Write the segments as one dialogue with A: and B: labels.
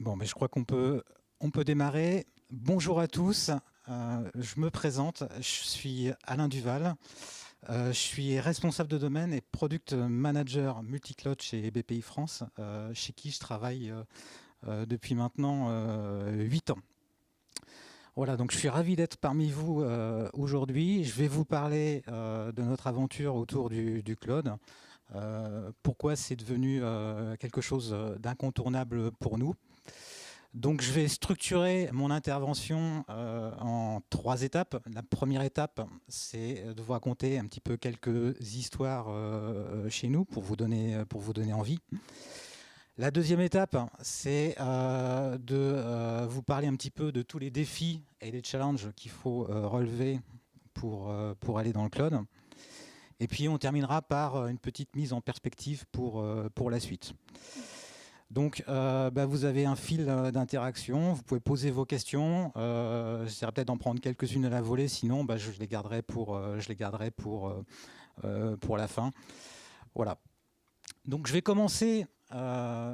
A: Bon, mais je crois on peut démarrer. Bonjour à tous. Je me présente. Je suis Alain Duval. Je suis responsable de domaine et product manager multicloud chez BPI France, chez qui je travaille depuis maintenant 8 ans. Voilà, donc je suis ravi d'être parmi vous aujourd'hui. Je vais vous parler de notre aventure autour du cloud. Pourquoi c'est devenu quelque chose d'incontournable pour nous. Donc je vais structurer mon intervention en 3 étapes. La première étape, c'est de vous raconter un petit peu quelques histoires chez nous pour vous donner envie. La deuxième étape, c'est de vous parler un petit peu de tous les défis et les challenges qu'il faut relever pour aller dans le cloud. Et puis on terminera par une petite mise en perspective pour la suite. Donc, vous avez un fil d'interaction, vous pouvez poser vos questions. J'essaierai peut-être d'en prendre quelques-unes à la volée, sinon je les garderai pour la fin. Voilà. Donc, je vais commencer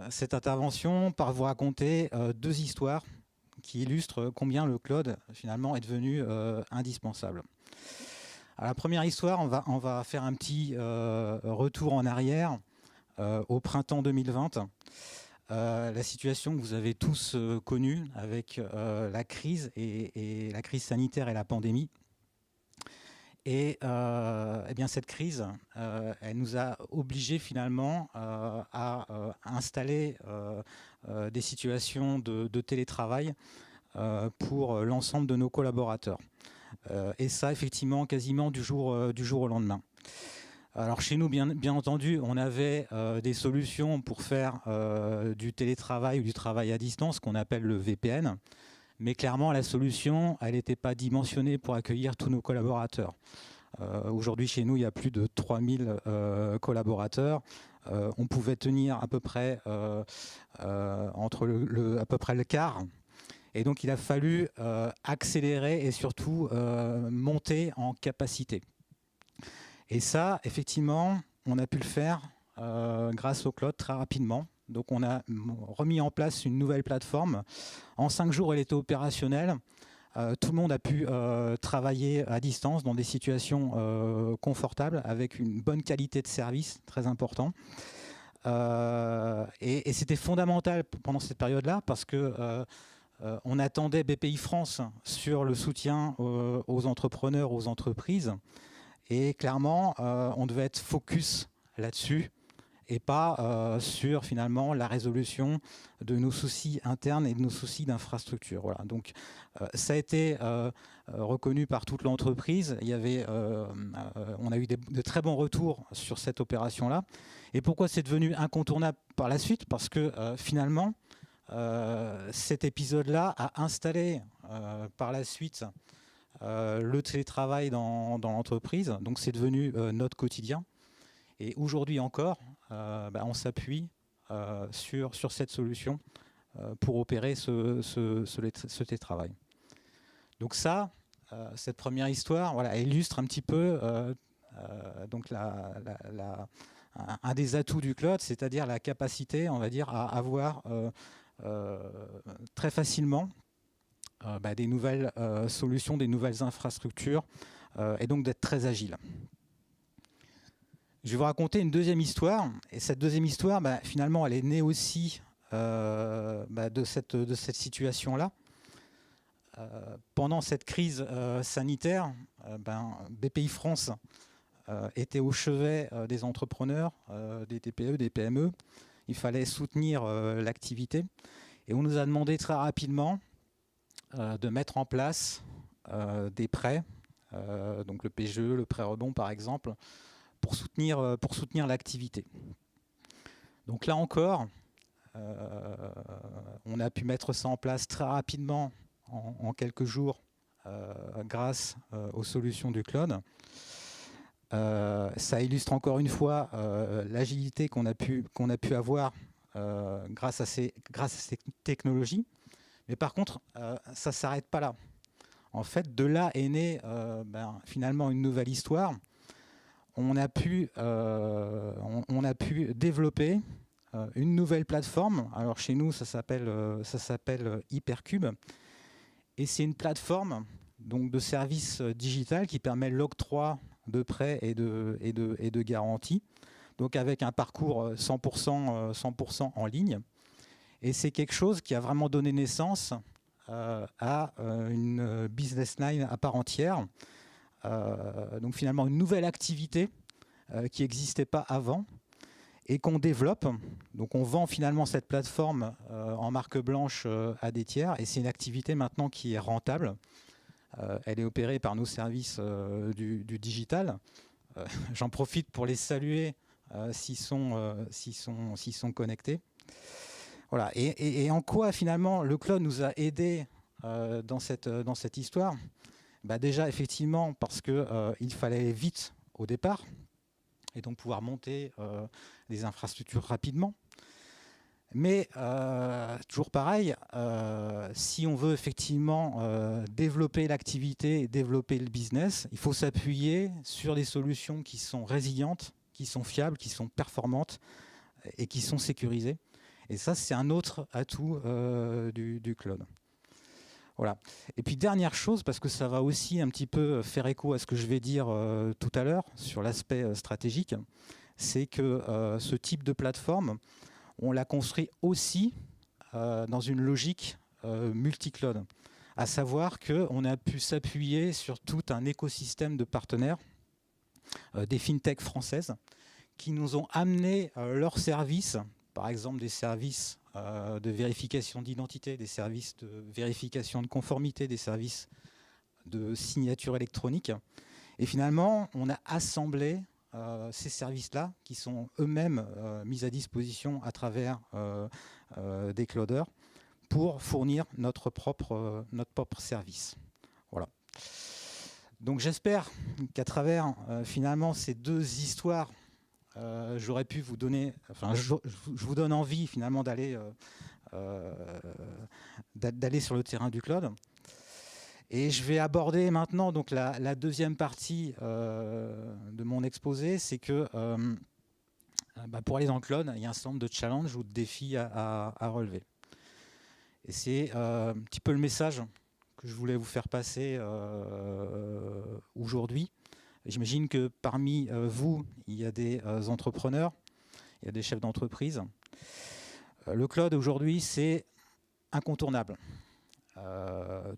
A: cette intervention par vous raconter 2 histoires qui illustrent combien le cloud, finalement, est devenu indispensable. Alors, la première histoire, on va faire un petit retour en arrière au printemps 2020. La situation que vous avez tous connue avec la crise et la crise sanitaire et la pandémie. Et bien cette crise, elle nous a obligés finalement à installer des situations de télétravail pour l'ensemble de nos collaborateurs. Et ça, effectivement, quasiment du jour au lendemain. Alors chez nous, bien entendu, on avait des solutions pour faire du télétravail ou du travail à distance, qu'on appelle le VPN. Mais clairement, la solution, elle n'était pas dimensionnée pour accueillir tous nos collaborateurs. Aujourd'hui, chez nous, il y a plus de 3000 collaborateurs. On pouvait tenir à peu près entre à peu près le quart. Et donc, il a fallu accélérer et surtout monter en capacité. Et ça, effectivement, on a pu le faire grâce au cloud très rapidement. Donc on a remis en place une nouvelle plateforme. En 5 jours, elle était opérationnelle. Tout le monde a pu travailler à distance dans des situations confortables avec une bonne qualité de service, très important. Et c'était fondamental pendant cette période-là parce que on attendait BPI France sur le soutien aux entrepreneurs, aux entreprises. Et clairement, on devait être focus là-dessus et pas sur finalement la résolution de nos soucis internes et de nos soucis d'infrastructure. Voilà. Donc ça a été reconnu par toute l'entreprise. On a eu de très bons retours sur cette opération-là. Et pourquoi c'est devenu incontournable par la suite? Parce que finalement, cet épisode-là a installé par la suite le télétravail dans l'entreprise. Donc c'est devenu notre quotidien. Et aujourd'hui encore, on s'appuie sur cette solution pour opérer ce télétravail. Donc ça, cette première histoire, voilà, elle illustre un petit peu donc un des atouts du cloud, c'est-à-dire la capacité, on va dire, à avoir très facilement des nouvelles solutions, des nouvelles infrastructures, et donc d'être très agile. Je vais vous raconter une deuxième histoire, et cette deuxième histoire, finalement, elle est née aussi de cette situation-là. Pendant cette crise sanitaire, BPI France était au chevet des entrepreneurs, des TPE, des PME. Il fallait soutenir l'activité, et on nous a demandé très rapidement de mettre en place des prêts, donc le PGE, le prêt rebond par exemple, pour soutenir l'activité. Donc là encore, on a pu mettre ça en place très rapidement en quelques jours grâce aux solutions du cloud. Ça illustre encore une fois l'agilité qu'on a pu avoir grâce à ces technologies. Mais par contre, ça ne s'arrête pas là. En fait, de là est née finalement une nouvelle histoire. On a pu développer une nouvelle plateforme. Alors chez nous, ça s'appelle Hypercube. Et c'est une plateforme donc, de services digital qui permet l'octroi de prêts et de garanties, donc avec un parcours 100% en ligne. Et c'est quelque chose qui a vraiment donné naissance à une business line à part entière. Donc finalement une nouvelle activité qui n'existait pas avant et qu'on développe. Donc on vend finalement cette plateforme en marque blanche à des tiers et c'est une activité maintenant qui est rentable. Elle est opérée par nos services du digital. J'en profite pour les saluer s'ils sont connectés. Voilà. Et en quoi finalement le cloud nous a aidés dans cette histoire? Déjà effectivement parce qu'il fallait aller vite au départ et donc pouvoir monter des infrastructures rapidement. Mais toujours pareil, si on veut effectivement développer l'activité, développer le business, il faut s'appuyer sur des solutions qui sont résilientes, qui sont fiables, qui sont performantes et qui sont sécurisées. Et ça, c'est un autre atout du cloud. Voilà. Et puis dernière chose, parce que ça va aussi un petit peu faire écho à ce que je vais dire tout à l'heure sur l'aspect stratégique, c'est que ce type de plateforme, on l'a construit aussi dans une logique multi-cloud, à savoir qu'on a pu s'appuyer sur tout un écosystème de partenaires, des fintechs françaises, qui nous ont amené leurs services, par exemple des services de vérification d'identité, des services de vérification de conformité, des services de signature électronique. Et finalement, on a assemblé ces services-là qui sont eux-mêmes mis à disposition à travers des clouders pour fournir notre propre service. Voilà. Donc j'espère qu'à travers finalement ces deux histoires, j'aurais pu vous donner, enfin je vous donne envie finalement d'aller sur le terrain du cloud. Et je vais aborder maintenant donc la deuxième partie de mon exposé, c'est que pour aller dans le cloud, il y a un certain nombre de challenges ou de défis à relever. Et c'est un petit peu le message que je voulais vous faire passer aujourd'hui. J'imagine que parmi vous, il y a des entrepreneurs, il y a des chefs d'entreprise. Le cloud aujourd'hui, c'est incontournable.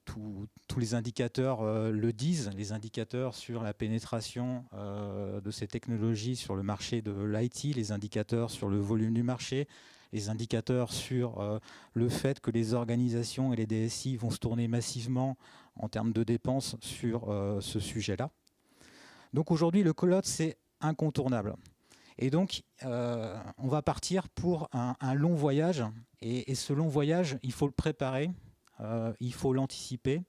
A: Tous les indicateurs le disent, les indicateurs sur la pénétration de ces technologies sur le marché de l'IT, les indicateurs sur le volume du marché, les indicateurs sur le fait que les organisations et les DSI vont se tourner massivement en termes de dépenses sur ce sujet-là. Donc aujourd'hui, le cloud, c'est incontournable. Et donc, on va partir pour un long voyage. Et ce long voyage, il faut le préparer, il faut l'anticiper, et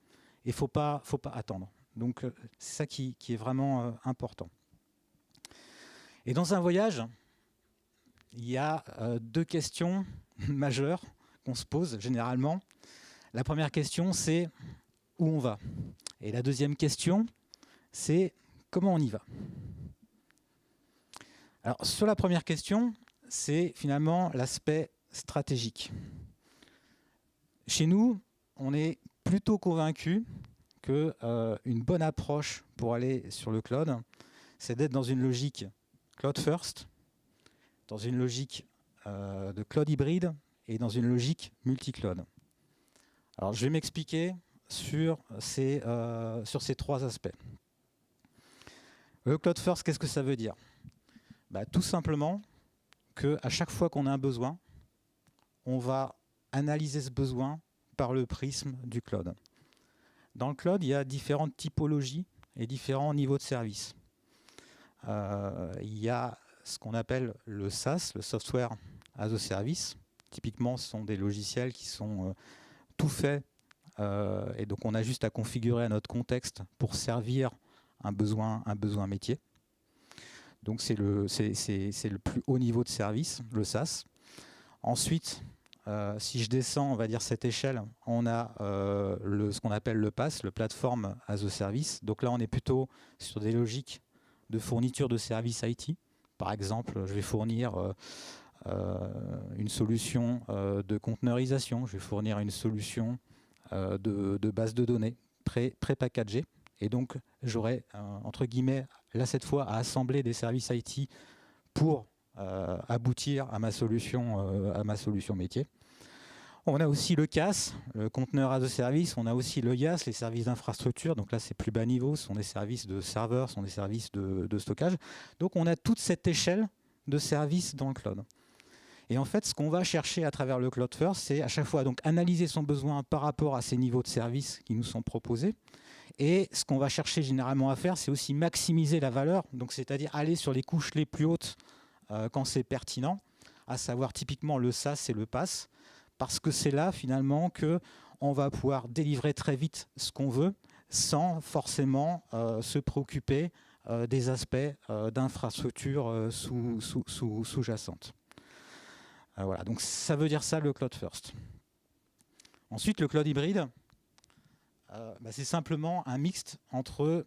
A: il ne faut pas attendre. Donc, c'est ça qui est vraiment important. Et dans un voyage, il y a deux questions majeures qu'on se pose généralement. La première question, c'est où on va? Et la deuxième question, c'est comment on y va? Alors, sur la première question, c'est finalement l'aspect stratégique. Chez nous, on est plutôt convaincu qu'une bonne approche pour aller sur le cloud, c'est d'être dans une logique cloud first, dans une logique de cloud hybride et dans une logique multi-cloud. Alors, je vais m'expliquer sur ces trois aspects. Le cloud first, qu'est-ce que ça veut dire? Tout simplement qu'à chaque fois qu'on a un besoin, on va analyser ce besoin par le prisme du cloud. Dans le cloud, il y a différentes typologies et différents niveaux de service. Il y a ce qu'on appelle le SaaS, le Software as a Service. Typiquement, ce sont des logiciels qui sont tout faits et donc on a juste à configurer à notre contexte pour servir un besoin métier. Donc c'est le plus haut niveau de service, le SaaS. Ensuite, si je descends, on va dire cette échelle, on a ce qu'on appelle le PaaS, le Platform as a Service. Donc là, on est plutôt sur des logiques de fourniture de services IT. Par exemple, je vais fournir une solution de conteneurisation, je vais fournir une solution de base de données pré-packagée. Et donc, j'aurai, entre guillemets, là cette fois, à assembler des services IT pour aboutir à ma solution métier. On a aussi le CaaS, le conteneur as a service. On a aussi le IaaS, les services d'infrastructure. Donc là, c'est plus bas niveau. Ce sont des services de serveurs, ce sont des services de stockage. Donc, on a toute cette échelle de services dans le cloud. Et en fait, ce qu'on va chercher à travers le Cloud First, c'est à chaque fois donc analyser son besoin par rapport à ces niveaux de services qui nous sont proposés. Et ce qu'on va chercher généralement à faire, c'est aussi maximiser la valeur. Donc, c'est-à-dire aller sur les couches les plus hautes quand c'est pertinent, à savoir typiquement le SaaS et le PaaS. Parce que c'est là, finalement, qu'on va pouvoir délivrer très vite ce qu'on veut sans forcément se préoccuper des aspects d'infrastructure sous-jacentes. Voilà, donc ça veut dire ça, le Cloud First. Ensuite, le Cloud hybride, c'est simplement un mixte entre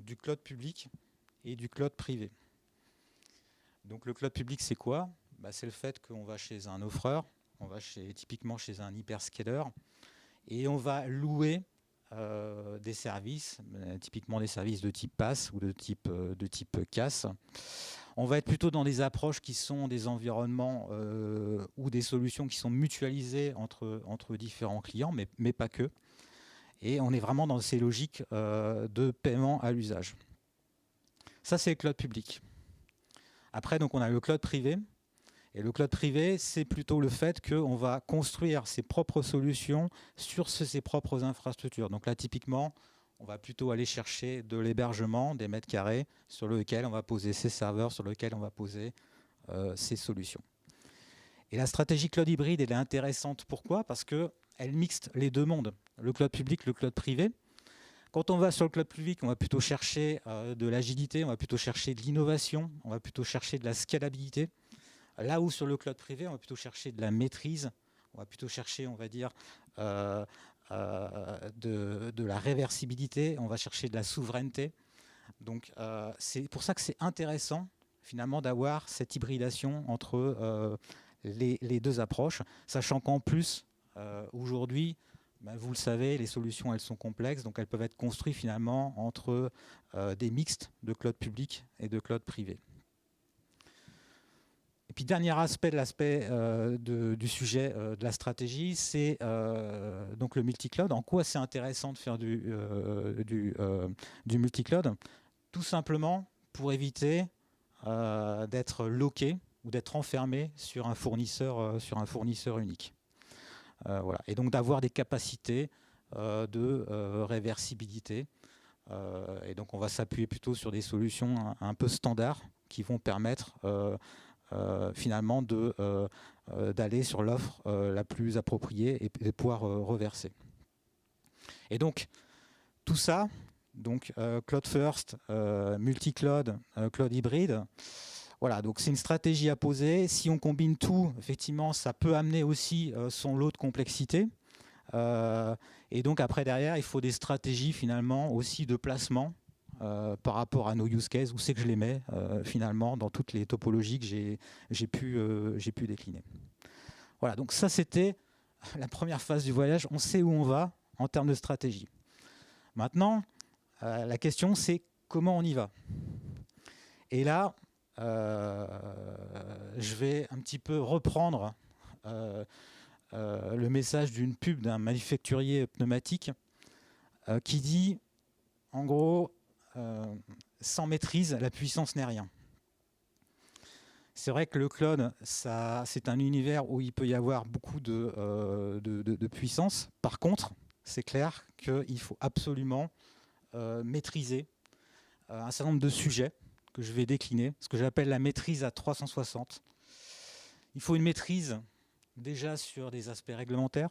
A: du cloud public et du cloud privé. Donc le cloud public, c'est quoi? C'est le fait qu'on va chez un offreur, on va typiquement chez un hyperscaler et on va louer des services, typiquement des services de type PaaS ou de type CaaS. On va être plutôt dans des approches qui sont des environnements ou des solutions qui sont mutualisées entre différents clients, mais pas que. Et on est vraiment dans ces logiques de paiement à l'usage. Ça, c'est le cloud public. Après, donc, on a le cloud privé. Et le cloud privé, c'est plutôt le fait qu'on va construire ses propres solutions sur ses propres infrastructures. Donc là, typiquement, on va plutôt aller chercher de l'hébergement, des mètres carrés, sur lesquels on va poser ses serveurs, sur lesquels on va poser ses solutions. Et la stratégie cloud hybride, elle est intéressante. Pourquoi? Parce qu'elle mixte les deux mondes, le cloud public, le cloud privé. Quand on va sur le cloud public, on va plutôt chercher de l'agilité, on va plutôt chercher de l'innovation, on va plutôt chercher de la scalabilité. Là où sur le cloud privé, on va plutôt chercher de la maîtrise, on va plutôt chercher, on va dire, de la réversibilité, on va chercher de la souveraineté. Donc c'est pour ça que c'est intéressant finalement d'avoir cette hybridation entre les deux approches, sachant qu'en plus, aujourd'hui, vous le savez, les solutions elles sont complexes, donc elles peuvent être construites finalement entre des mixtes de cloud public et de cloud privé. Et puis, dernier aspect du sujet de la stratégie, c'est donc le multi-cloud. En quoi c'est intéressant de faire du multi-cloud? Tout simplement pour éviter d'être loqué ou d'être enfermé sur un fournisseur unique. Voilà. Et donc d'avoir des capacités de réversibilité. Et donc on va s'appuyer plutôt sur des solutions un peu standards qui vont permettre finalement d'aller sur l'offre la plus appropriée et de pouvoir reverser. Et donc, tout ça, donc Cloud First, multi-cloud, cloud hybride, voilà, donc c'est une stratégie à poser. Si on combine tout, effectivement, ça peut amener aussi son lot de complexité. Et donc après, derrière, il faut des stratégies finalement aussi de placement par rapport à nos use cases, où c'est que je les mets finalement dans toutes les topologies que j'ai pu décliner. Voilà, donc ça c'était la première phase du voyage. On sait où on va en termes de stratégie. Maintenant, la question c'est comment on y va. Et là, je vais un petit peu reprendre le message d'une pub d'un manufacturier pneumatique qui dit, en gros, sans maîtrise, la puissance n'est rien. C'est vrai que le cloud, c'est un univers où il peut y avoir beaucoup de puissance. Par contre, c'est clair qu'il faut absolument maîtriser un certain nombre de sujets que je vais décliner, ce que j'appelle la maîtrise à 360. Il faut une maîtrise déjà sur des aspects réglementaires.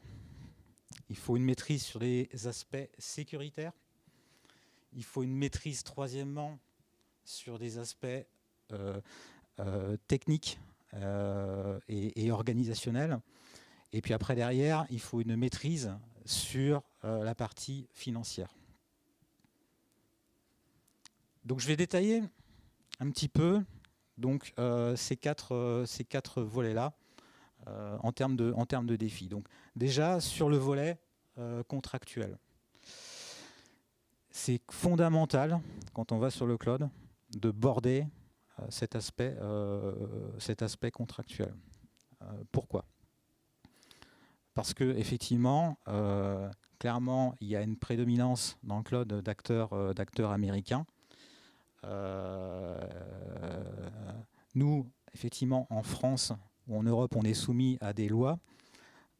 A: Il faut une maîtrise sur des aspects sécuritaires. Il faut une maîtrise, troisièmement, sur des aspects techniques et organisationnels. Et puis après, derrière, il faut une maîtrise sur la partie financière. Donc je vais détailler un petit peu donc ces quatre volets-là en termes de défis. Donc déjà sur le volet contractuel, c'est fondamental quand on va sur le cloud de border cet aspect contractuel. Pourquoi ? Parce que effectivement, clairement, il y a une prédominance dans le cloud d'acteurs américains. Nous, effectivement, en France ou en Europe, on est soumis à des lois.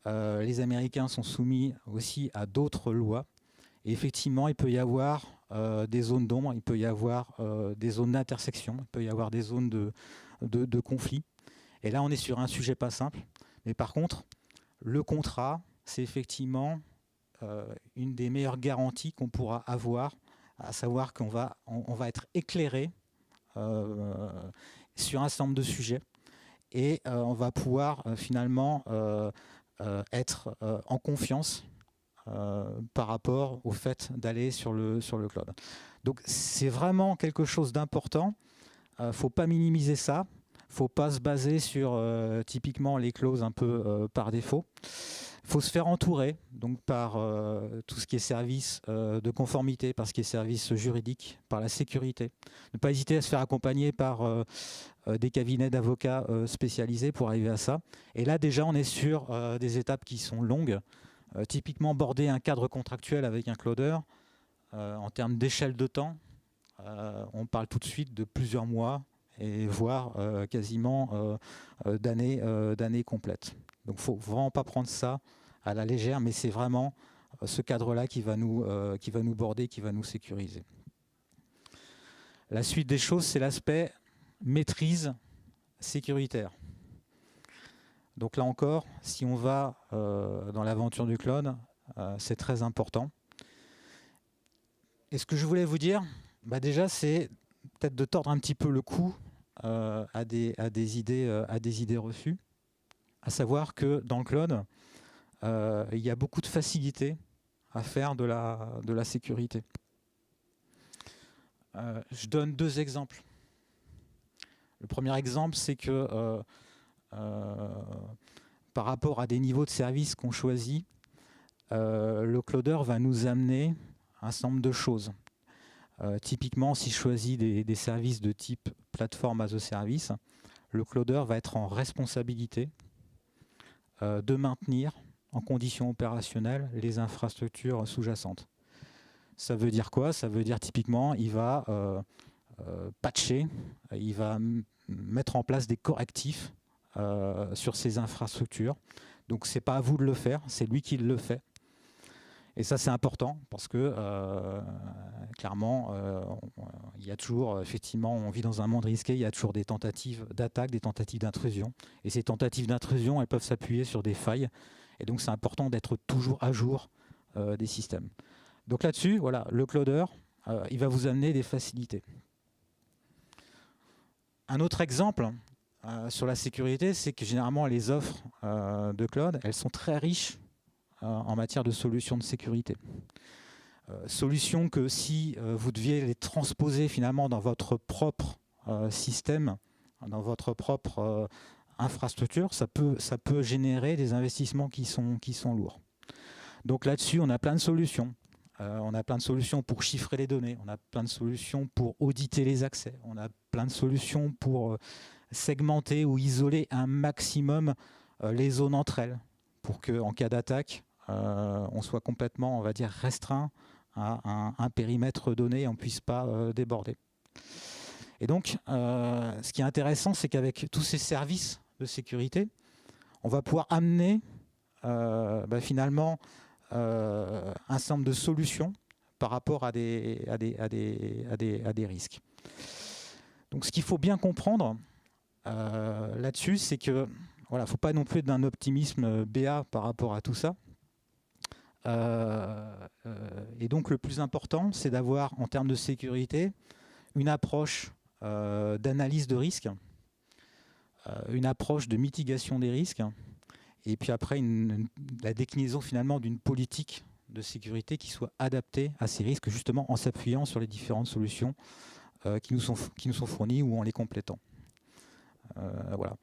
A: Les Américains sont soumis aussi à d'autres lois. Et effectivement, il peut y avoir des zones d'ombre, il peut y avoir des zones d'intersection, il peut y avoir des zones de conflit. Et là, on est sur un sujet pas simple. Mais par contre, le contrat, c'est effectivement une des meilleures garanties qu'on pourra avoir, à savoir qu'on va être éclairé sur un certain nombre de sujets et on va pouvoir finalement être en confiance par rapport au fait d'aller sur le cloud. Donc c'est vraiment quelque chose d'important. Il ne faut pas minimiser ça. Il ne faut pas se baser sur typiquement les clauses un peu par défaut. Il faut se faire entourer donc, par tout ce qui est service de conformité, par ce qui est service juridique, par la sécurité. Ne pas hésiter à se faire accompagner par des cabinets d'avocats spécialisés pour arriver à ça. Et là déjà on est sur des étapes qui sont longues. Typiquement border un cadre contractuel avec un cloudeur, en termes d'échelle de temps, on parle tout de suite de plusieurs mois et voire quasiment d'années complètes. Donc il ne faut vraiment pas prendre ça à la légère, mais c'est vraiment ce cadre-là qui va nous border, qui va nous sécuriser. La suite des choses, c'est l'aspect maîtrise sécuritaire. Donc là encore, si on va dans l'aventure du cloud, c'est très important. Et ce que je voulais vous dire, déjà, c'est peut-être de tordre un petit peu le cou à des idées reçues, à savoir que dans le cloud, il y a beaucoup de facilité à faire de la sécurité. Je donne deux exemples. Le premier exemple, c'est que par rapport à des niveaux de service qu'on choisit, le cloudeur va nous amener un certain nombre de choses. Typiquement, si je choisis des services de type plateforme as a service, le cloudeur va être en responsabilité de maintenir en conditions opérationnelles les infrastructures sous-jacentes. Ça veut dire quoi ? Ça veut dire typiquement, il va patcher, il va mettre en place des correctifs sur ces infrastructures. Donc ce n'est pas à vous de le faire, c'est lui qui le fait. Et ça c'est important parce que clairement il y a toujours, effectivement on vit dans un monde risqué, il y a toujours des tentatives d'attaque, des tentatives d'intrusion. Et ces tentatives d'intrusion, elles peuvent s'appuyer sur des failles. Et donc c'est important d'être toujours à jour des systèmes. Donc là-dessus, voilà, le cloudeur, il va vous amener des facilités. Un autre exemple sur la sécurité, c'est que généralement les offres de cloud, elles sont très riches en matière de solutions de sécurité. Solutions que si vous deviez les transposer finalement dans votre propre système, dans votre propre infrastructure, ça peut générer des investissements qui sont lourds. Donc là-dessus, on a plein de solutions. On a plein de solutions pour chiffrer les données, on a plein de solutions pour auditer les accès, on a plein de solutions pour segmenter ou isoler un maximum les zones entre elles, pour qu'en cas d'attaque, on soit complètement, on va dire, restreint à un périmètre donné et on ne puisse pas déborder. Et donc, ce qui est intéressant, c'est qu'avec tous ces services de sécurité, on va pouvoir amener finalement un certain nombre de solutions par rapport à des risques. Donc ce qu'il faut bien comprendre là-dessus, c'est que voilà, faut pas non plus être d'un optimisme béat par rapport à tout ça. Et donc le plus important, c'est d'avoir en termes de sécurité une approche d'analyse de risque, une approche de mitigation des risques, et puis après la déclinaison finalement d'une politique de sécurité qui soit adaptée à ces risques, justement en s'appuyant sur les différentes solutions qui nous sont fournies ou en les complétant. Voilà.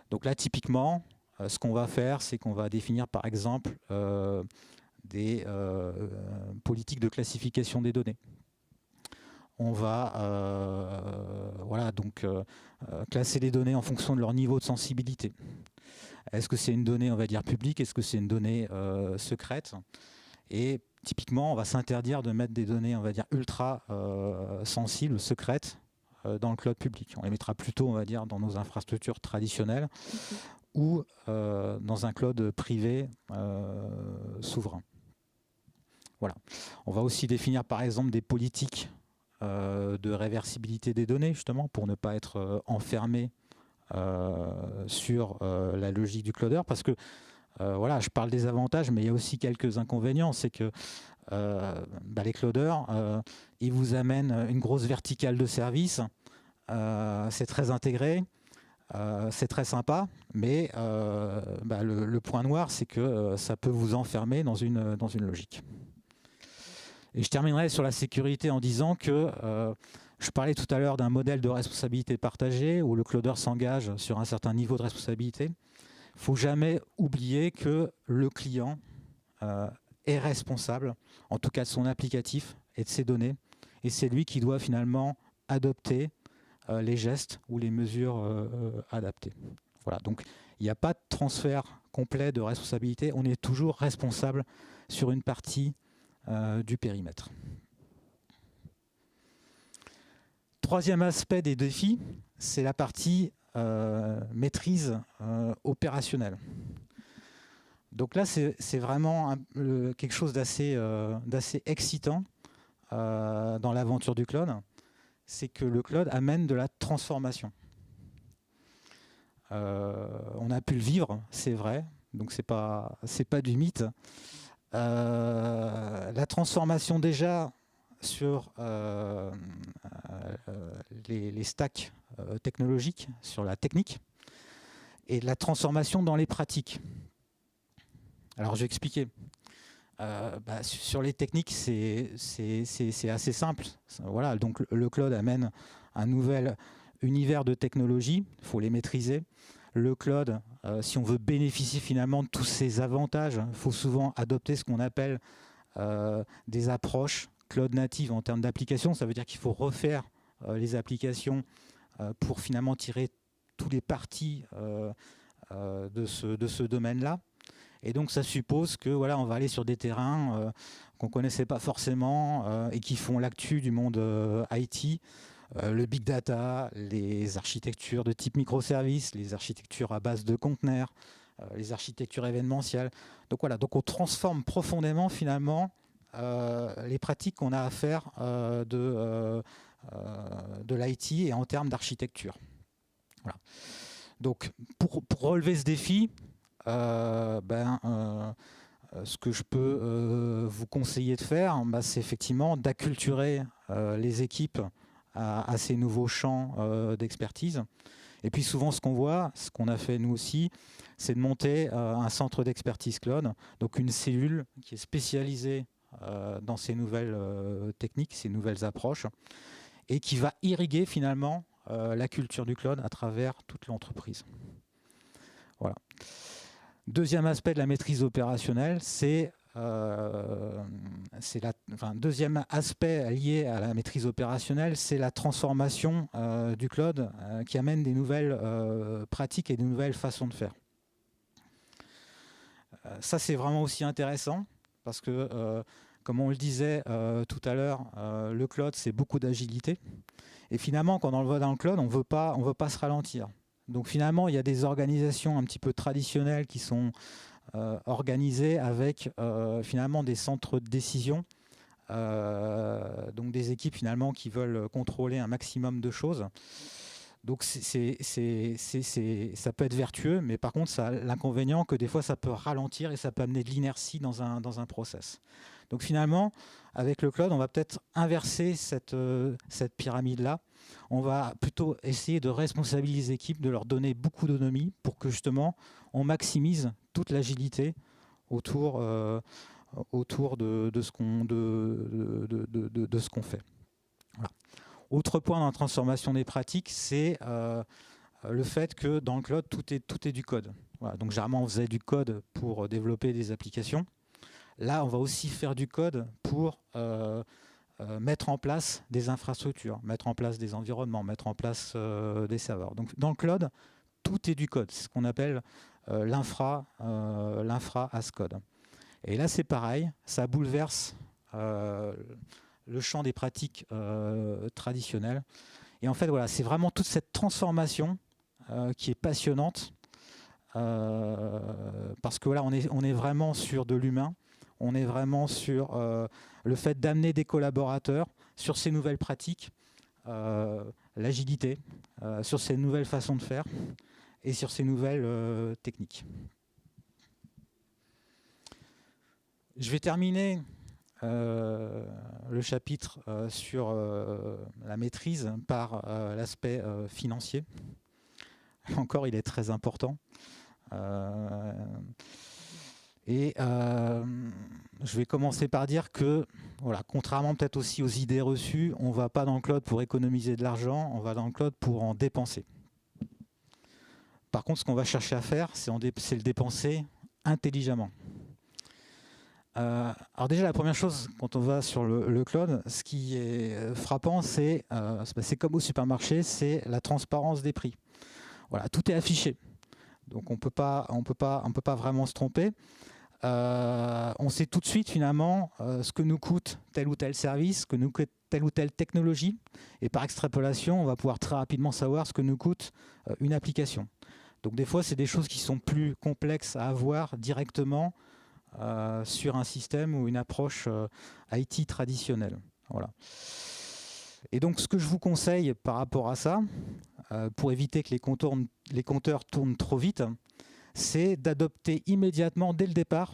A: Donc là, typiquement, ce qu'on va faire, c'est qu'on va définir par exemple des politiques de classification des données. On va voilà, donc, classer les données en fonction de leur niveau de sensibilité. Est-ce que c'est une donnée, on va dire, publique? Est-ce que c'est une donnée secrète? Et typiquement, on va s'interdire de mettre des données, on va dire, ultra sensibles, secrètes, dans le cloud public. On les mettra plutôt, on va dire, dans nos infrastructures traditionnelles ou dans un cloud privé souverain. Voilà. On va aussi définir, par exemple, des politiques de réversibilité des données, justement, pour ne pas être enfermé sur la logique du cloudeur, parce que voilà, je parle des avantages, mais il y a aussi quelques inconvénients. C'est que les cloudeurs, ils vous amènent une grosse verticale de service. C'est très intégré, c'est très sympa, mais le point noir, c'est que ça peut vous enfermer dans une logique. Et je terminerai sur la sécurité en disant que je parlais tout à l'heure d'un modèle de responsabilité partagée où le cloudeur s'engage sur un certain niveau de responsabilité. Il ne faut jamais oublier que le client est responsable, en tout cas de son applicatif et de ses données. Et c'est lui qui doit finalement adopter les gestes ou les mesures adaptées. Voilà, donc il n'y a pas de transfert complet de responsabilité. On est toujours responsable sur une partie du périmètre. Troisième aspect des défis, c'est la partie maîtrise opérationnelle. Donc là, c'est vraiment quelque chose d'assez excitant dans l'aventure du cloud. C'est que le cloud amène de la transformation. On a pu le vivre, c'est vrai, donc c'est pas du mythe. La transformation déjà sur les stacks technologiques, sur la technique, et la transformation dans les pratiques. Alors je vais expliquer. Sur les techniques, c'est assez simple. Voilà, donc le cloud amène un nouvel univers de technologies, il faut les maîtriser. Le cloud, si on veut bénéficier finalement de tous ces avantages, il faut souvent adopter ce qu'on appelle des approches cloud natives en termes d'applications. Ça veut dire qu'il faut refaire les applications pour finalement tirer tous les partis de ce domaine-là. Et donc ça suppose que voilà, on va aller sur des terrains qu'on ne connaissait pas forcément et qui font l'actu du monde IT. Le big data, les architectures de type microservices, les architectures à base de conteneurs, les architectures événementielles. Donc voilà, donc on transforme profondément finalement les pratiques qu'on a à faire de l'IT et en termes d'architecture. Voilà. Donc pour relever ce défi, ce que je peux vous conseiller de faire, c'est effectivement d'acculturer les équipes à ces nouveaux champs d'expertise. Et puis souvent ce qu'on voit, ce qu'on a fait nous aussi, c'est de monter un centre d'expertise cloud, donc une cellule qui est spécialisée dans ces nouvelles techniques, ces nouvelles approches, et qui va irriguer finalement la culture du cloud à travers toute l'entreprise. Voilà. Deuxième aspect de la maîtrise opérationnelle, deuxième aspect lié à la maîtrise opérationnelle, c'est la transformation du cloud qui amène des nouvelles pratiques et des nouvelles façons de faire. Ça, c'est vraiment aussi intéressant parce que, comme on le disait tout à l'heure, le cloud, c'est beaucoup d'agilité. Et finalement, quand on le voit dans le cloud, on ne veut pas se ralentir. Donc finalement, il y a des organisations un petit peu traditionnelles qui sont organisées avec finalement des centres de décision, donc des équipes finalement qui veulent contrôler un maximum de choses. Donc ça peut être vertueux, mais par contre, ça a l'inconvénient que des fois, ça peut ralentir et ça peut amener de l'inertie dans un process. Donc finalement, avec le cloud, on va peut-être inverser cette pyramide-là. On va plutôt essayer de responsabiliser les équipes, de leur donner beaucoup d'autonomie pour que justement, on maximise toute l'agilité autour de ce qu'on fait. Voilà. Autre point dans la transformation des pratiques, c'est le fait que dans le cloud, tout est du code. Voilà, donc généralement, on faisait du code pour développer des applications. Là, on va aussi faire du code pour mettre en place des infrastructures, mettre en place des environnements, mettre en place des serveurs. Donc dans le cloud, tout est du code. C'est ce qu'on appelle l'infra as code. Et là, c'est pareil, ça bouleverse le champ des pratiques traditionnelles. Et en fait, voilà, c'est vraiment toute cette transformation qui est passionnante parce que voilà, on est vraiment sur de l'humain, on est vraiment sur le fait d'amener des collaborateurs sur ces nouvelles pratiques, l'agilité, sur ces nouvelles façons de faire et sur ces nouvelles techniques. Je vais terminer le chapitre sur la maîtrise par l'aspect financier. Encore, il est très important. Je vais commencer par dire que, voilà, contrairement peut-être aussi aux idées reçues, on ne va pas dans le cloud pour économiser de l'argent, on va dans le cloud pour en dépenser. Par contre, ce qu'on va chercher à faire, c'est le dépenser intelligemment. Alors déjà, la première chose, quand on va sur le cloud, ce qui est frappant, c'est comme au supermarché, c'est la transparence des prix. Voilà, tout est affiché. Donc on peut pas vraiment se tromper. On sait tout de suite finalement ce que nous coûte tel ou tel service, ce que nous coûte telle ou telle technologie. Et par extrapolation, on va pouvoir très rapidement savoir ce que nous coûte une application. Donc des fois, c'est des choses qui sont plus complexes à avoir directement sur un système ou une approche IT traditionnelle. Voilà. Et donc ce que je vous conseille par rapport à ça, pour éviter que les compteurs tournent trop vite, c'est d'adopter immédiatement, dès le départ,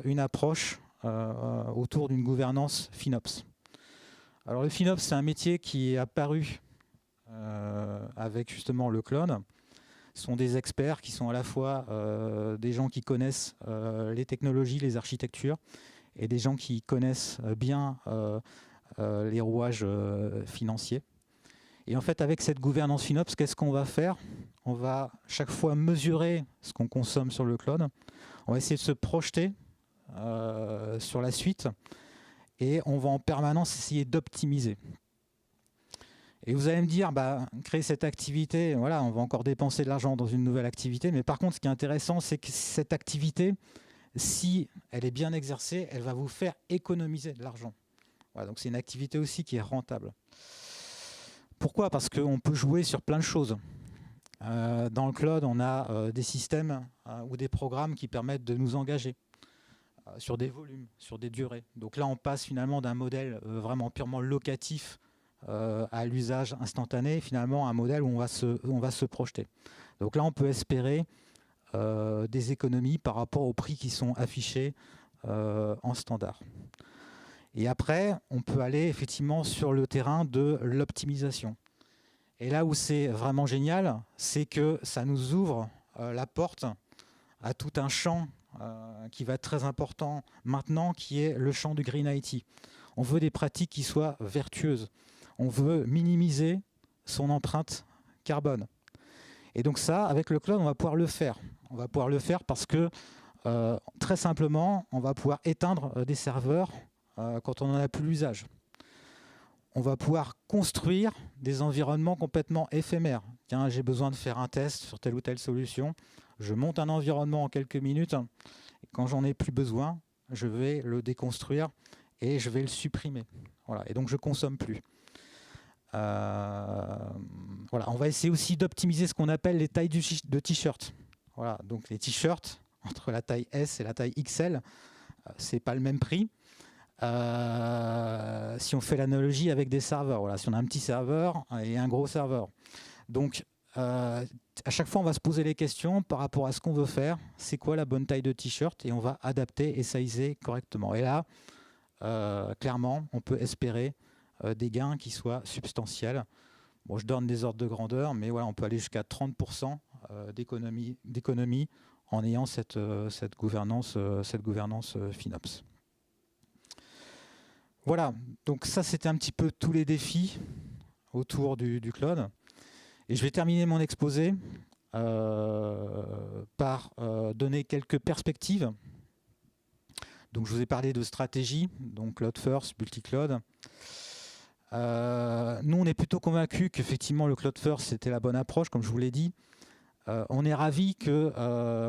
A: une approche autour d'une gouvernance FinOps. Alors le FinOps, c'est un métier qui est apparu avec justement le cloud. Ce sont des experts qui sont à la fois des gens qui connaissent les technologies, les architectures, et des gens qui connaissent bien les rouages financiers. Et en fait, avec cette gouvernance FinOps, qu'est-ce qu'on va faire? On va chaque fois mesurer ce qu'on consomme sur le cloud. On va essayer de se projeter sur la suite et on va en permanence essayer d'optimiser. Et vous allez me dire, créer cette activité, voilà, on va encore dépenser de l'argent dans une nouvelle activité. Mais par contre, ce qui est intéressant, c'est que cette activité, si elle est bien exercée, elle va vous faire économiser de l'argent. Voilà, donc c'est une activité aussi qui est rentable. Pourquoi? Parce qu'on peut jouer sur plein de choses. Dans le cloud, on a des systèmes ou des programmes qui permettent de nous engager sur des volumes, sur des durées. Donc là, on passe finalement d'un modèle vraiment purement locatif à l'usage instantané, finalement un modèle où on va se projeter. Donc là, on peut espérer des économies par rapport aux prix qui sont affichés en standard. Et après, on peut aller effectivement sur le terrain de l'optimisation. Et là où c'est vraiment génial, c'est que ça nous ouvre la porte à tout un champ qui va être très important maintenant, qui est le champ du Green IT. On veut des pratiques qui soient vertueuses. On veut minimiser son empreinte carbone. Et donc ça, avec le cloud, on va pouvoir le faire. On va pouvoir le faire parce que, très simplement, on va pouvoir éteindre des serveurs quand on n'en a plus l'usage. On va pouvoir construire des environnements complètement éphémères. Tiens, j'ai besoin de faire un test sur telle ou telle solution. Je monte un environnement en quelques minutes. Et quand j'en ai plus besoin, je vais le déconstruire et je vais le supprimer. Voilà. Et donc, je ne consomme plus. Voilà. On va essayer aussi d'optimiser ce qu'on appelle les tailles de t-shirt. Voilà. Donc, les t-shirts, entre la taille S et la taille XL, ce n'est pas le même prix. Si on fait l'analogie avec des serveurs, voilà, si on a un petit serveur et un gros serveur. Donc, à chaque fois, on va se poser les questions par rapport à ce qu'on veut faire. C'est quoi la bonne taille de t-shirt? Et on va adapter et sizer correctement. Et là, clairement, on peut espérer des gains qui soient substantiels. Bon, je donne des ordres de grandeur, mais voilà, on peut aller jusqu'à 30% d'économie en ayant cette gouvernance FinOps. Voilà, donc ça c'était un petit peu tous les défis autour du cloud. Et je vais terminer mon exposé par donner quelques perspectives. Donc je vous ai parlé de stratégie, donc cloud first, multi-cloud. Nous, on est plutôt convaincus qu'effectivement le cloud first c'était la bonne approche, comme je vous l'ai dit. On est ravis que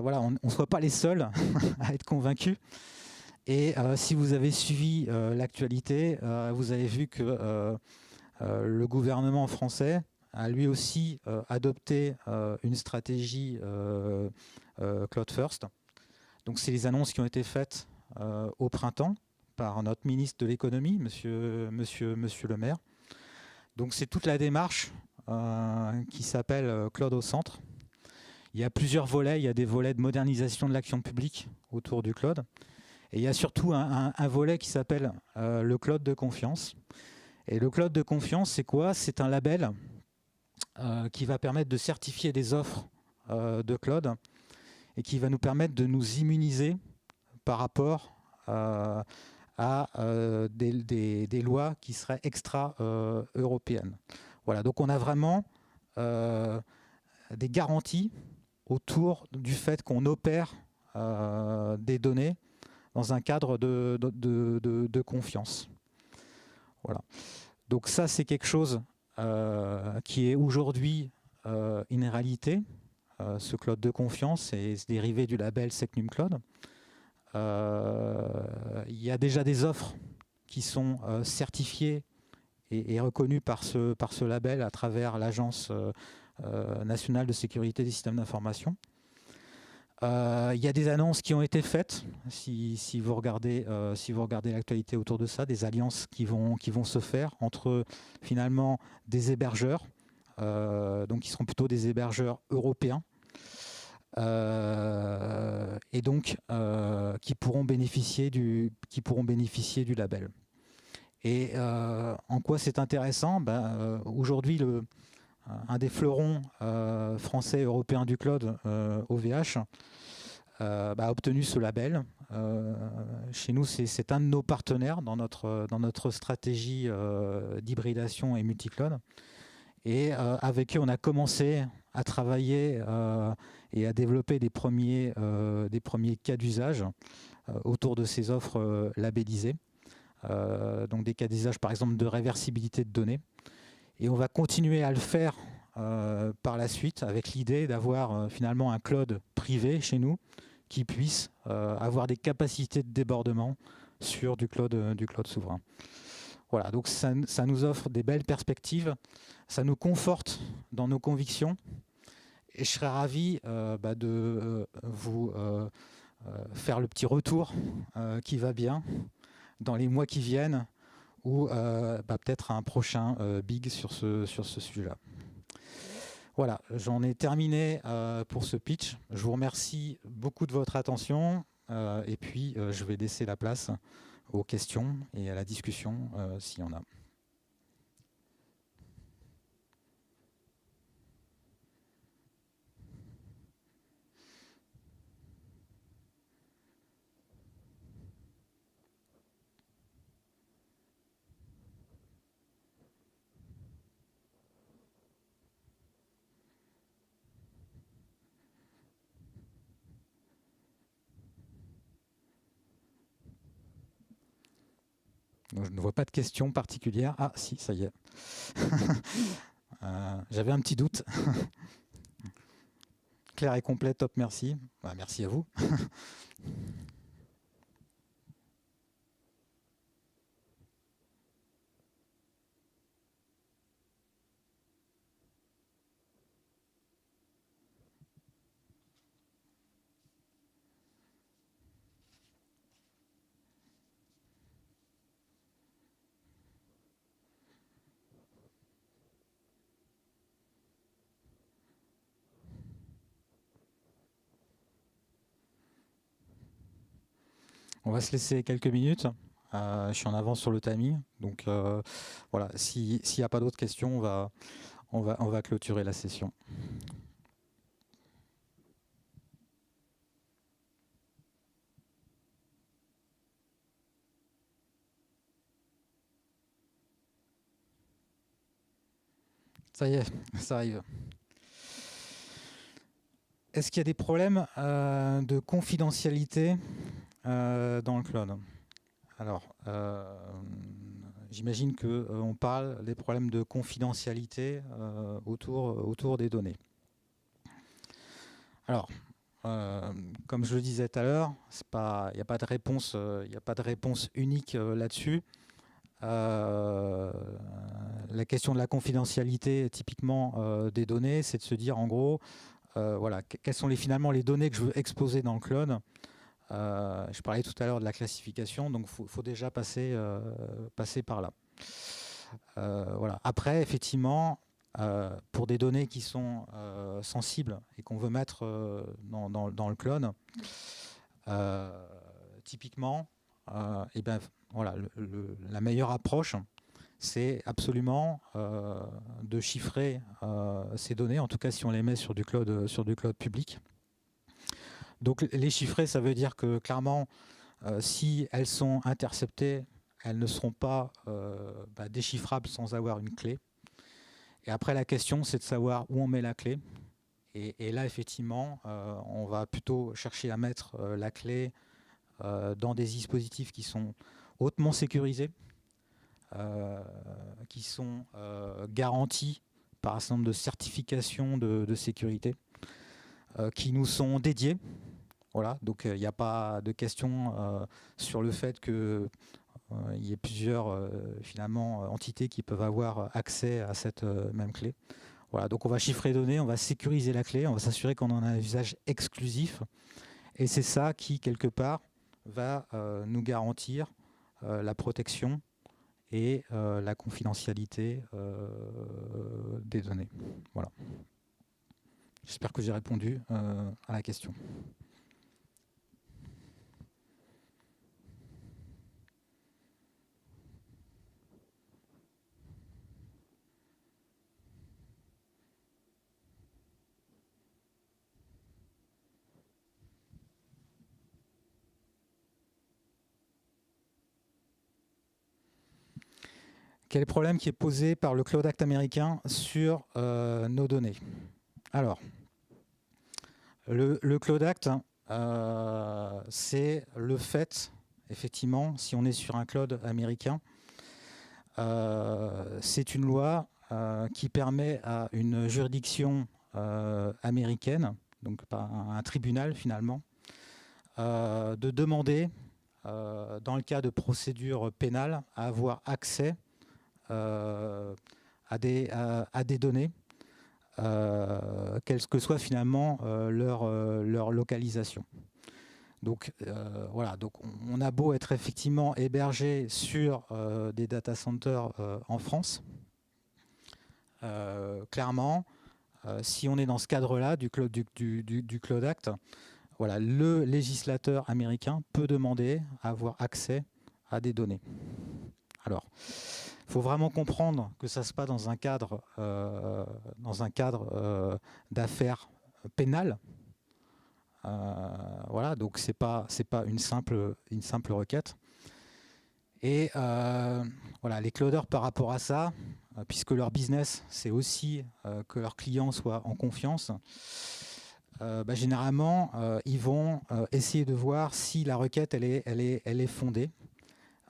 A: voilà, on ne soit pas les seuls à être convaincus. Et si vous avez suivi l'actualité, vous avez vu que le gouvernement français a lui aussi adopté une stratégie cloud first. Donc c'est les annonces qui ont été faites au printemps par notre ministre de l'économie, monsieur Le Maire. Donc c'est toute la démarche qui s'appelle Cloud au centre. Il y a plusieurs volets. Il y a des volets de modernisation de l'action publique autour du cloud. Et il y a surtout un volet qui s'appelle le cloud de confiance. Et le cloud de confiance, c'est quoi? C'est un label qui va permettre de certifier des offres de cloud et qui va nous permettre de nous immuniser par rapport à des lois qui seraient extra-européennes. Voilà, donc on a vraiment des garanties autour du fait qu'on opère des données dans un cadre de confiance. Voilà. Donc ça, c'est quelque chose qui est aujourd'hui une réalité. Ce cloud de confiance est dérivé du label Secnum Cloud. Il y a déjà des offres qui sont certifiées et reconnues par ce label à travers l'Agence nationale de sécurité des systèmes d'information. Il y a des annonces qui ont été faites, si vous regardez l'actualité autour de ça, des alliances qui vont se faire entre finalement des hébergeurs, donc qui seront plutôt des hébergeurs européens, et donc qui pourront bénéficier du label. Et en quoi c'est intéressant? Aujourd'hui, un des fleurons français européens du cloud, OVH, a obtenu ce label. Chez nous, c'est un de nos partenaires dans notre stratégie d'hybridation et multi-cloud. Et avec eux, on a commencé à travailler et à développer des premiers cas d'usage autour de ces offres labellisées. Donc des cas d'usage, par exemple, de réversibilité de données. Et on va continuer à le faire par la suite avec l'idée d'avoir finalement un cloud privé chez nous qui puisse avoir des capacités de débordement sur du cloud souverain. Voilà, donc ça nous offre des belles perspectives, ça nous conforte dans nos convictions et je serais ravi de vous faire le petit retour qui va bien dans les mois qui viennent ou peut-être un prochain big sur ce sujet-là. Voilà, j'en ai terminé pour ce pitch. Je vous remercie beaucoup de votre attention et puis je vais laisser la place aux questions et à la discussion s'il y en a. Donc, je ne vois pas de questions particulières. Ah si, ça y est. J'avais un petit doute. Clair et complet, top, merci. Merci à vous. On va se laisser quelques minutes. Je suis en avance sur le timing. Donc voilà, s'il n'y a pas d'autres questions, on va clôturer la session. Ça y est, ça arrive. Est-ce qu'il y a des problèmes de confidentialité dans le cloud? Alors, j'imagine qu'on parle des problèmes de confidentialité autour des données. Alors, comme je le disais tout à l'heure, il n'y a pas de réponse unique là-dessus. La question de la confidentialité, typiquement des données, c'est de se dire en gros, voilà, quelles sont finalement les données que je veux exposer dans le cloud. Je parlais tout à l'heure de la classification, donc il faut déjà passer par là. Voilà. Après, effectivement, pour des données qui sont sensibles et qu'on veut mettre dans le cloud, typiquement, et ben, voilà, la meilleure approche, c'est absolument de chiffrer ces données, en tout cas si on les met sur du cloud public. Donc les chiffrer, ça veut dire que clairement, si elles sont interceptées, elles ne seront pas déchiffrables sans avoir une clé. Et après, la question, c'est de savoir où on met la clé. Et là, effectivement, on va plutôt chercher à mettre la clé dans des dispositifs qui sont hautement sécurisés, qui sont garantis par un certain nombre de certifications de sécurité, qui nous sont dédiés. Voilà, donc il n'y a pas de question sur le fait qu'il y ait plusieurs finalement entités qui peuvent avoir accès à cette même clé. Voilà, donc on va chiffrer les données, on va sécuriser la clé, on va s'assurer qu'on en a un usage exclusif. Et c'est ça qui, quelque part, va nous garantir la protection et la confidentialité des données. Voilà. J'espère que j'ai répondu à la question. Quel est le problème qui est posé par le Cloud Act américain sur nos données? Alors, le Cloud Act, c'est le fait, effectivement, si on est sur un cloud américain, c'est une loi qui permet à une juridiction américaine, donc pas un tribunal finalement, de demander, dans le cas de procédures pénales, à avoir accès à des données, quelle que soit finalement leur localisation. Donc voilà, donc on a beau être effectivement hébergé sur des data centers en France, clairement, si on est dans ce cadre-là du Cloud Act, voilà, le législateur américain peut demander à avoir accès à des données. Alors, il faut vraiment comprendre que ça se passe dans un cadre d'affaires pénales. Voilà, donc c'est pas une simple requête. Et voilà, les clouders par rapport à ça, puisque leur business c'est aussi que leurs clients soient en confiance, généralement ils vont essayer de voir si la requête elle est fondée.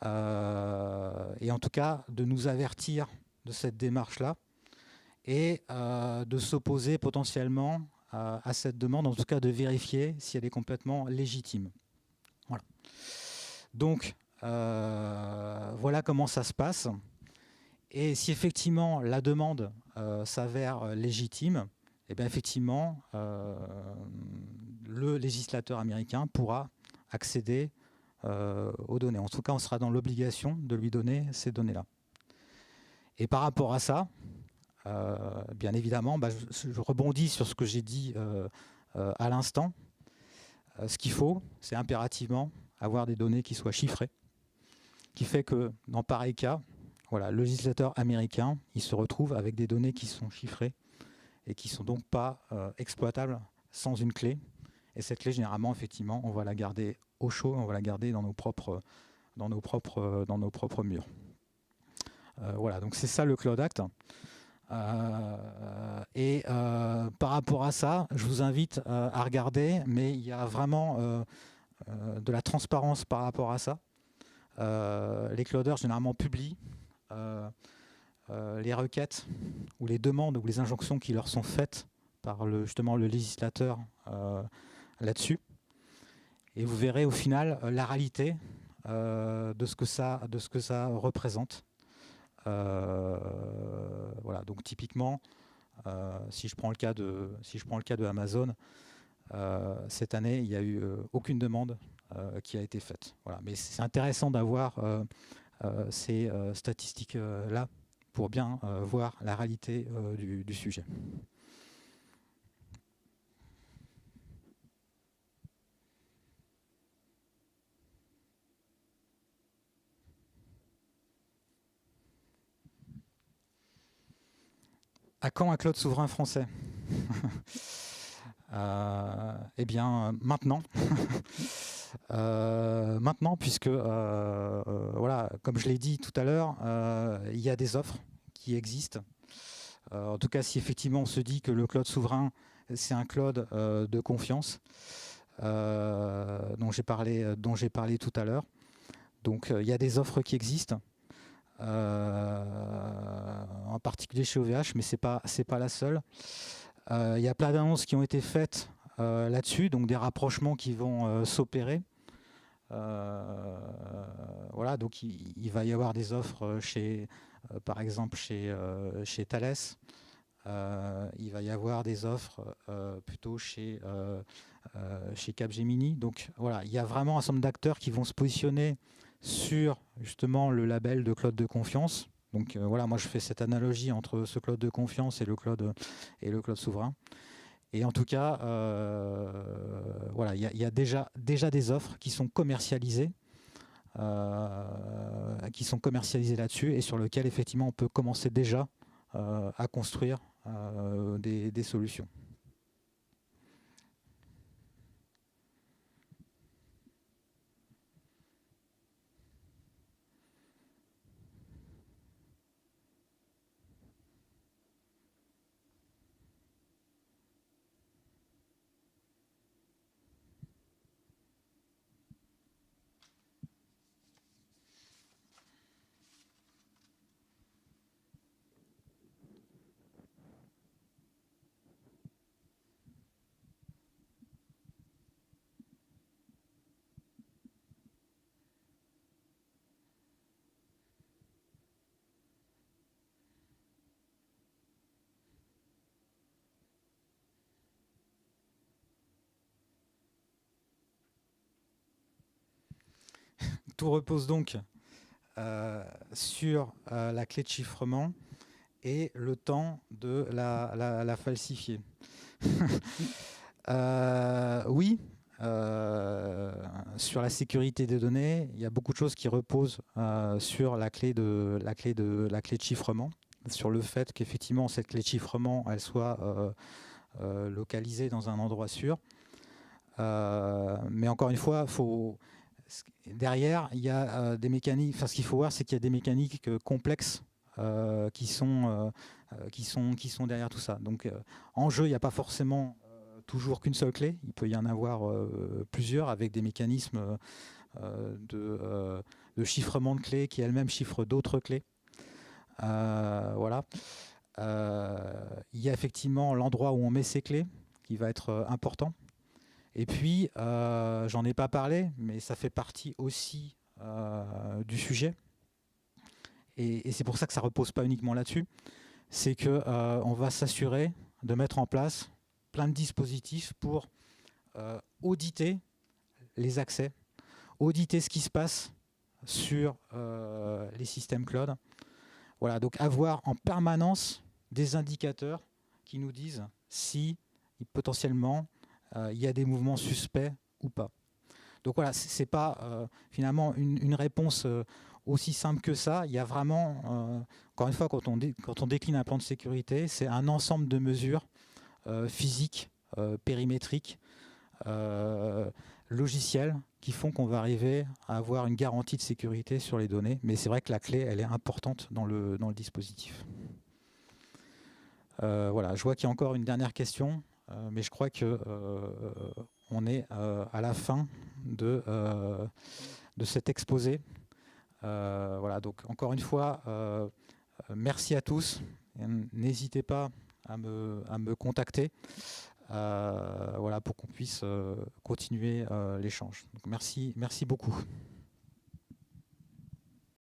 A: Et en tout cas de nous avertir de cette démarche-là et de s'opposer potentiellement à cette demande, en tout cas de vérifier si elle est complètement légitime. Voilà. Donc, voilà comment ça se passe. Et si effectivement la demande s'avère légitime, eh bien effectivement, le législateur américain pourra accéder aux données. En tout cas, on sera dans l'obligation de lui donner ces données-là. Et par rapport à ça, bien évidemment, je rebondis sur ce que j'ai dit à l'instant. Ce qu'il faut, c'est impérativement avoir des données qui soient chiffrées, qui fait que dans pareil cas, voilà, le législateur américain, il se retrouve avec des données qui sont chiffrées et qui ne sont donc pas exploitables sans une clé. Et cette clé, généralement, effectivement, on va la garder au chaud, on va la garder dans nos propres murs. Voilà, donc c'est ça le Cloud Act. Par rapport à ça, je vous invite à regarder, mais il y a vraiment de la transparence par rapport à ça. Les clouders généralement publient les requêtes ou les demandes ou les injonctions qui leur sont faites par justement le législateur là-dessus. Et vous verrez au final la réalité de ce que ça représente. Voilà, donc typiquement, si je prends le cas de Amazon, cette année, il n'y a eu aucune demande qui a été faite. Voilà. Mais c'est intéressant d'avoir ces statistiques-là pour bien voir la réalité du sujet. À quand un cloud souverain français? Eh bien, maintenant. Maintenant, puisque, voilà, comme je l'ai dit tout à l'heure, il y a des offres qui existent. En tout cas, si effectivement on se dit que le cloud souverain, c'est un cloud de confiance dont j'ai parlé tout à l'heure. Donc, il y a des offres qui existent. En particulier chez OVH, mais c'est pas la seule. Il y a plein d'annonces qui ont été faites là-dessus, donc des rapprochements qui vont s'opérer. Voilà, donc il va y avoir des offres par exemple chez Thales. Il va y avoir des offres plutôt chez Capgemini. Donc voilà, il y a vraiment un certain nombre d'acteurs qui vont se positionner sur justement le label de cloud de confiance. Donc voilà, moi je fais cette analogie entre ce cloud de confiance et le cloud souverain. Et en tout cas, voilà, il y a déjà des offres qui sont commercialisées, là-dessus et sur lesquelles effectivement on peut commencer déjà à construire des solutions. Tout repose donc sur la clé de chiffrement et le temps de la falsifier. Oui, sur la sécurité des données, il y a beaucoup de choses qui reposent sur la clé de chiffrement, sur le fait qu'effectivement cette clé de chiffrement elle soit localisée dans un endroit sûr. Mais encore une fois, derrière, il y a des mécaniques. Enfin, ce qu'il faut voir, c'est qu'il y a des mécaniques complexes qui sont derrière tout ça. Donc, en jeu, il n'y a pas forcément toujours qu'une seule clé. Il peut y en avoir plusieurs avec des mécanismes de chiffrement de clés qui elles-mêmes chiffrent d'autres clés. Voilà. Il y a effectivement l'endroit où on met ces clés qui va être important. Et puis, j'en ai pas parlé, mais ça fait partie aussi du sujet. Et c'est pour ça que ça repose pas uniquement là-dessus. C'est qu'on va s'assurer de mettre en place plein de dispositifs pour auditer les accès, auditer ce qui se passe sur les systèmes cloud. Voilà, donc avoir en permanence des indicateurs qui nous disent si potentiellement il y a des mouvements suspects ou pas. Donc voilà, c'est pas finalement une réponse aussi simple que ça. Il y a vraiment, encore une fois, quand on décline un plan de sécurité, c'est un ensemble de mesures physiques, périmétriques, logicielles, qui font qu'on va arriver à avoir une garantie de sécurité sur les données. Mais c'est vrai que la clé, elle est importante dans le dispositif. Voilà, je vois qu'il y a encore une dernière question, mais je crois que on est à la fin de cet exposé. Voilà, donc encore une fois, merci à tous. N'hésitez pas à me contacter, voilà, pour qu'on puisse continuer l'échange. Donc merci beaucoup.